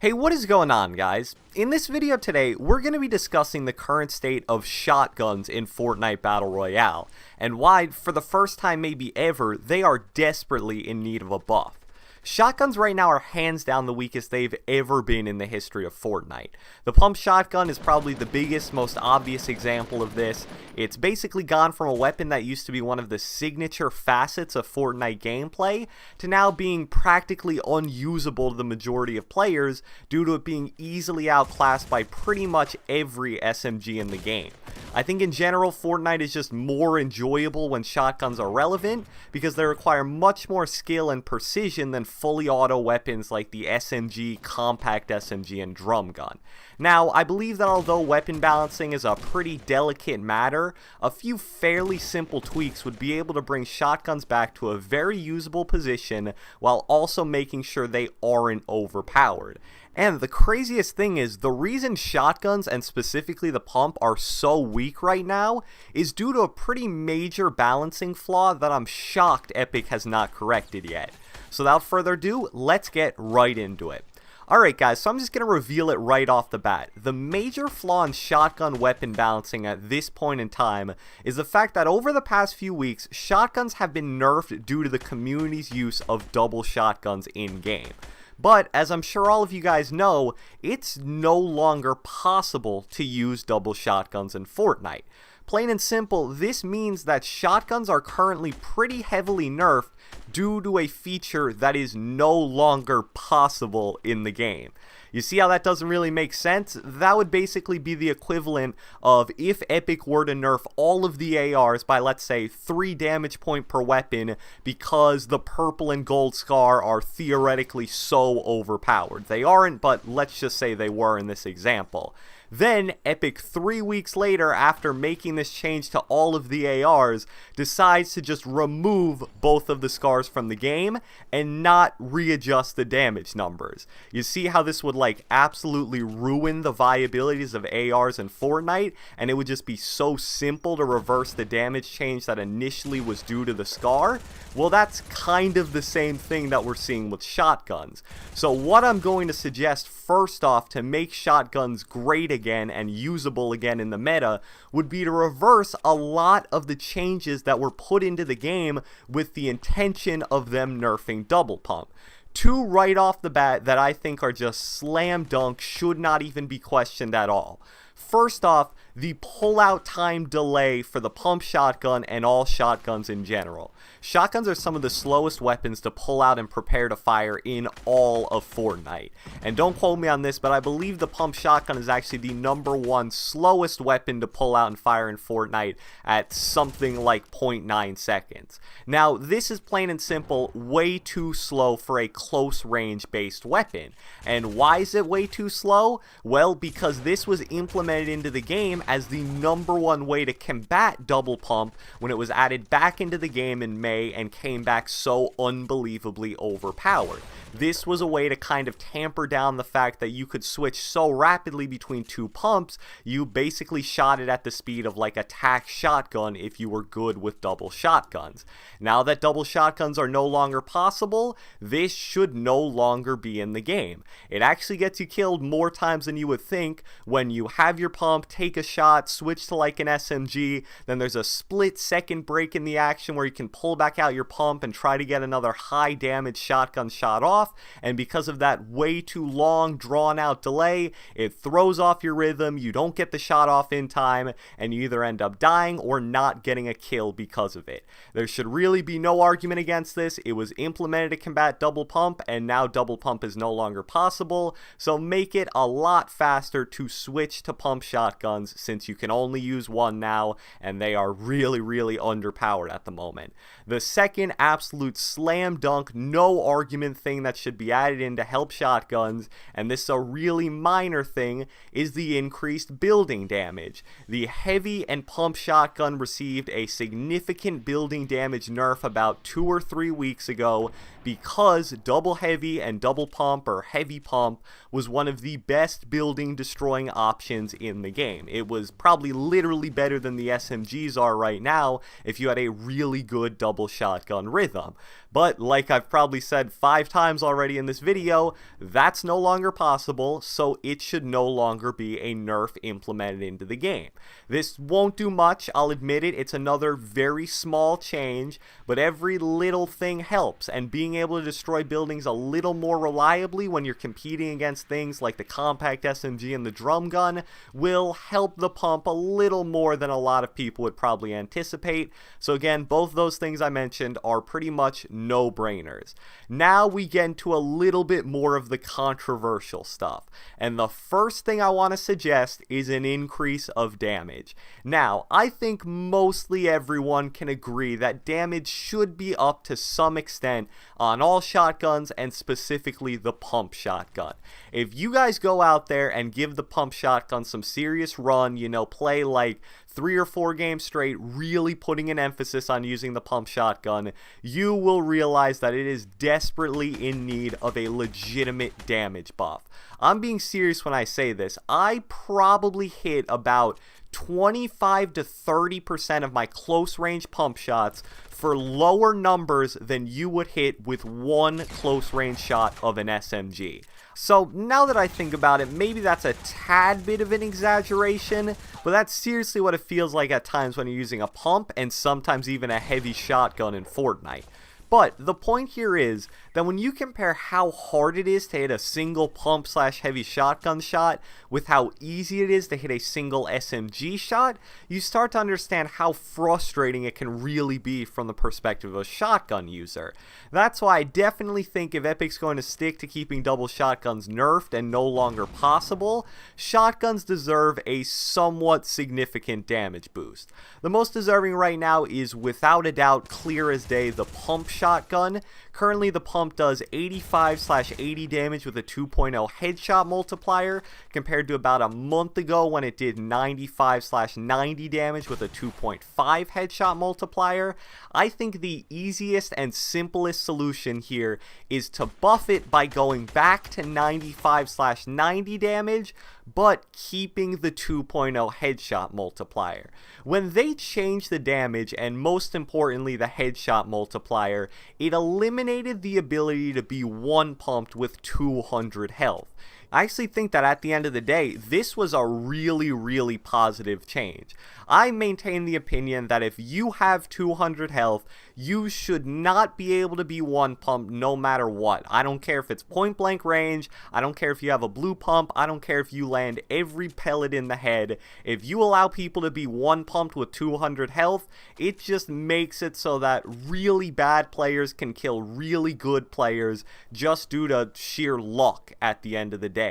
Hey, what is going on, guys? In this video today, we're going to be discussing the current state of shotguns in Fortnite Battle Royale, and why, for the first time maybe ever, they are desperately in need of a buff. Shotguns right now are hands down the weakest they've ever been in the history of Fortnite. The pump shotgun is probably the biggest, most obvious example of this. It's basically gone from a weapon that used to be one of the signature facets of Fortnite gameplay to now being practically unusable to the majority of players due to it being easily outclassed by pretty much every SMG in the game. I think in general, Fortnite is just more enjoyable when shotguns are relevant because they require much more skill and precision than fully auto weapons like the SMG, compact SMG, and drum gun. Now, I believe that although weapon balancing is a pretty delicate matter, a few fairly simple tweaks would be able to bring shotguns back to a very usable position while also making sure they aren't overpowered. And the craziest thing is, the reason shotguns, and specifically the pump, are so weak right now is due to a pretty major balancing flaw that I'm shocked Epic has not corrected yet. So without further ado, let's get right into it. Alright guys, so I'm just going to reveal it right off the bat. The major flaw in shotgun weapon balancing at this point in time is the fact that over the past few weeks, shotguns have been nerfed due to the community's use of double shotguns in-game. But, as I'm sure all of you guys know, it's no longer possible to use double shotguns in Fortnite. Plain and simple, this means that shotguns are currently pretty heavily nerfed due to a feature that is no longer possible in the game. You see how that doesn't really make sense? That would basically be the equivalent of if Epic were to nerf all of the ARs by, let's say, 3 damage point per weapon because the purple and gold scar are theoretically so overpowered. They aren't, but let's just say they were in this example. Then, Epic 3 weeks later, after making this change to all of the ARs, decides to just remove both of the scars from the game and not readjust the damage numbers. You see how this would absolutely ruin the viabilities of ARs in Fortnite, and it would just be so simple to reverse the damage change that initially was due to the scar? Well, that's kind of the same thing that we're seeing with shotguns. So what I'm going to suggest first off to make shotguns great again and usable again in the meta would be to reverse a lot of the changes that were put into the game with the intention of them nerfing double pump. Two right off the bat that I think are just slam dunk, should not even be questioned at all. First off, the pullout time delay for the pump shotgun and all shotguns in general. Shotguns are some of the slowest weapons to pull out and prepare to fire in all of Fortnite. And don't quote me on this, but I believe the pump shotgun is actually the #1 slowest weapon to pull out and fire in Fortnite at something like 0.9 seconds. Now, this is plain and simple way too slow for a close range based weapon. And why is it way too slow? Well, because this was implemented into the game as the #1 way to combat double pump when it was added back into the game in May and came back so unbelievably overpowered. This was a way to kind of tamper down the fact that you could switch so rapidly between two pumps, you basically shot it at the speed of like a tac shotgun if you were good with double shotguns. Now that double shotguns are no longer possible, this should no longer be in the game. It actually gets you killed more times than you would think when you have your pump, take a shot, switch to like an SMG, then there's a split second break in the action where you can pull back out your pump and try to get another high damage shotgun shot off, and because of that way too long drawn out delay, it throws off your rhythm, you don't get the shot off in time, and you either end up dying or not getting a kill because of it. There should really be no argument against this. It was implemented to combat double pump, and now double pump is no longer possible, so make it a lot faster to switch to pump shotguns since you can only use one now, and they are really underpowered at the moment. The second absolute slam dunk, no argument thing that should be added in to help shotguns, and this is a really minor thing, is the increased building damage. The heavy and pump shotgun received a significant building damage nerf about 2 or 3 weeks ago because double heavy and double pump or heavy pump was one of the best building destroying options in the game. It was probably literally better than the SMGs are right now if you had a really good double shotgun rhythm. But like I've probably said 5 times already in this video, that's no longer possible, so it should no longer be a nerf implemented into the game. This won't do much, I'll admit it, it's another very small change, but every little thing helps, and being able to destroy buildings a little more reliably when you're competing against things like the compact SMG and the drum gun will help the pump a little more than a lot of people would probably anticipate. So again, both those things I mentioned are pretty much no-brainers. Now we get into a little bit more of the controversial stuff, and the first thing I want to suggest is an increase of damage. Now, I think mostly everyone can agree that damage should be up to some extent on all shotguns, and specifically the pump shotgun. If you guys go out there and give the pump shotgun some serious run, you know, play like 3 or 4 games straight, really putting an emphasis on using the pump shotgun, you will realize that it is desperately in need of a legitimate damage buff. I'm being serious when I say this. I probably hit about 25 to 30% of my close range pump shots for lower numbers than you would hit with one close range shot of an SMG. So now that I think about it, maybe that's a tad bit of an exaggeration, but that's seriously what it feels like at times when you're using a pump and sometimes even a heavy shotgun in Fortnite. But the point here is that when you compare how hard it is to hit a single pump slash heavy shotgun shot with how easy it is to hit a single SMG shot, you start to understand how frustrating it can really be from the perspective of a shotgun user. That's why I definitely think if Epic's going to stick to keeping double shotguns nerfed and no longer possible, shotguns deserve a somewhat significant damage boost. The most deserving right now is without a doubt, clear as day, the pump shotgun. Currently the pump does 85/80 damage with a 2.0 headshot multiplier, compared to about a month ago when it did 95/90 damage with a 2.5 headshot multiplier. I think the easiest and simplest solution here is to buff it by going back to 95/90 damage, but keeping the 2.0 headshot multiplier. When they changed the damage, and most importantly the headshot multiplier, it eliminated the ability to be one pumped with 200 health. I actually think that at the end of the day, this was a really positive change. I maintain the opinion that if you have 200 health, you should not be able to be one pump no matter what. I don't care if it's point blank range, I don't care if you have a blue pump, I don't care if you land every pellet in the head. If you allow people to be one pumped with 200 health, it just makes it so that really bad players can kill really good players just due to sheer luck at the end of the day.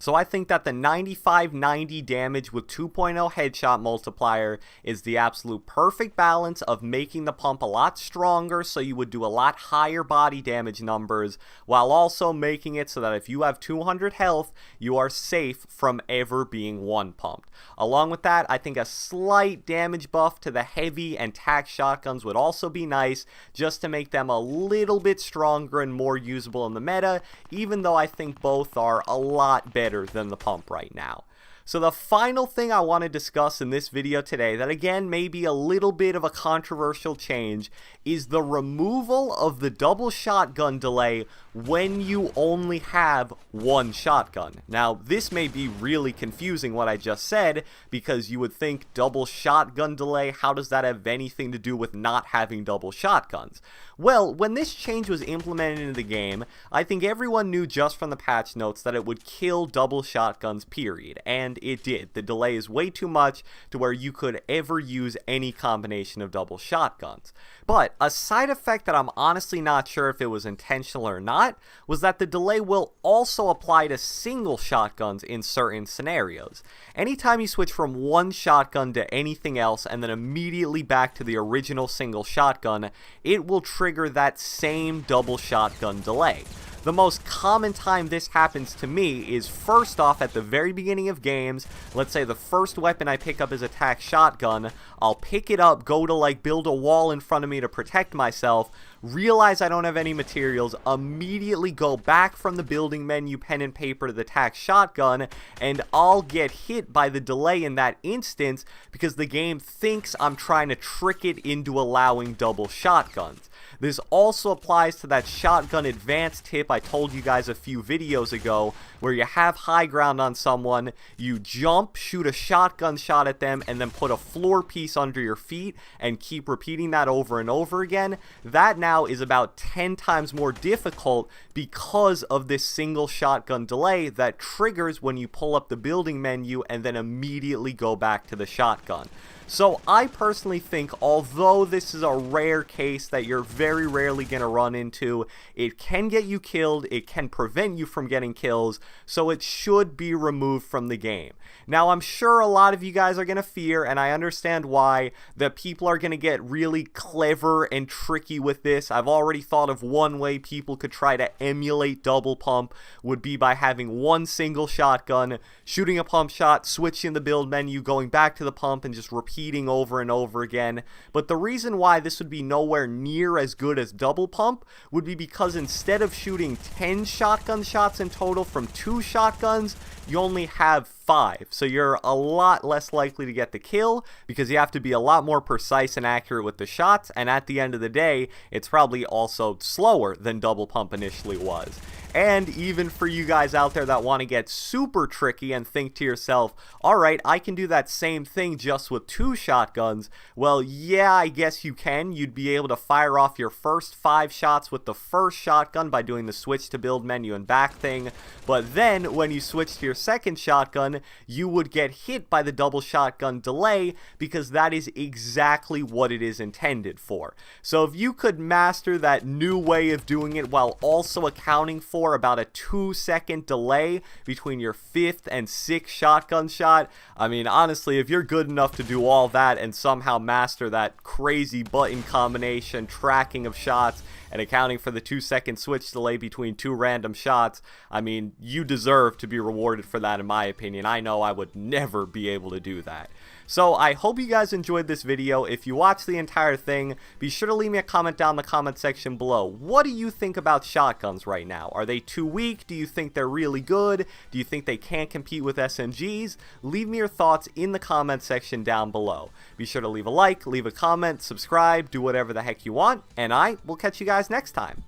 So I think that the 95/90 damage with 2.0 headshot multiplier is the absolute perfect balance of making the pump a lot stronger, so you would do a lot higher body damage numbers, while also making it so that if you have 200 health, you are safe from ever being one pumped. Along with that, I think a slight damage buff to the heavy and tac shotguns would also be nice, just to make them a little bit stronger and more usable in the meta, even though I think both are a lot better than the pump right now. So the final thing I want to discuss in this video today, that again may be a little bit of a controversial change, is the removal of the double shotgun delay when you only have one shotgun. Now, this may be really confusing what I just said, because you would think double shotgun delay, how does that have anything to do with not having double shotguns? Well, when this change was implemented into the game, I think everyone knew just from the patch notes that it would kill double shotguns, period, and it did. The delay is way too much to where you could ever use any combination of double shotguns. But a side effect that I'm honestly not sure if it was intentional or not was that the delay will also apply to single shotguns in certain scenarios. Anytime you switch from one shotgun to anything else and then immediately back to the original single shotgun, it will trigger that same double shotgun delay. The most common time this happens to me is first off at the very beginning of games. Let's say the first weapon I pick up is a tac shotgun, I'll pick it up, go to like build a wall in front of me to protect myself. realize I don't have any materials, immediately go back from the building menu, pen and paper, to the tac shotgun, and I'll get hit by the delay in that instance because the game thinks I'm trying to trick it into allowing double shotguns. This also applies to that shotgun advanced tip I told you guys a few videos ago, where you have high ground on someone, you jump, shoot a shotgun shot at them, and then put a floor piece under your feet and keep repeating that over and over again. That now is about 10 times more difficult because of this single shotgun delay that triggers when you pull up the building menu and then immediately go back to the shotgun. So I personally think, although this is a rare case that you're very rarely going to run into, it can get you killed, it can prevent you from getting kills, so it should be removed from the game. Now, I'm sure a lot of you guys are going to fear, and I understand why, that people are going to get really clever and tricky with this. I've already thought of one way people could try to emulate double pump would be by having one single shotgun, shooting a pump shot, switching the build menu, going back to the pump, and just repeating over and over again. But the reason why this would be nowhere near as good as double pump would be because instead of shooting 10 shotgun shots in total from 2 shotguns, you only have 5, so you're a lot less likely to get the kill because you have to be a lot more precise and accurate with the shots, and at the end of the day, it's probably also slower than double pump initially was. And even for you guys out there that want to get super tricky and think to yourself, alright, I can do that same thing just with 2 shotguns, well, yeah, I guess you can. You'd be able to fire off your first 5 shots with the first shotgun by doing the switch to build menu and back thing, but then when you switch to your second shotgun, you would get hit by the double shotgun delay because that is exactly what it is intended for. So if you could master that new way of doing it while also accounting for about a 2-second delay between your 5th and 6th shotgun shot, I mean, honestly, if you're good enough to do all that and somehow master that crazy button combination, tracking of shots, and accounting for the 2-second switch delay between 2 random shots, I mean, you deserve to be rewarded for that in my opinion. I know I would never be able to do that. So I hope you guys enjoyed this video. If you watched the entire thing, be sure to leave me a comment down in the comment section below. What do you think about shotguns right now? Are they too weak? Do you think they're really good? Do you think they can't compete with SMGs? Leave me your thoughts in the comment section down below. Be sure to leave a like, leave a comment, subscribe, do whatever the heck you want, and I will catch you guys next time.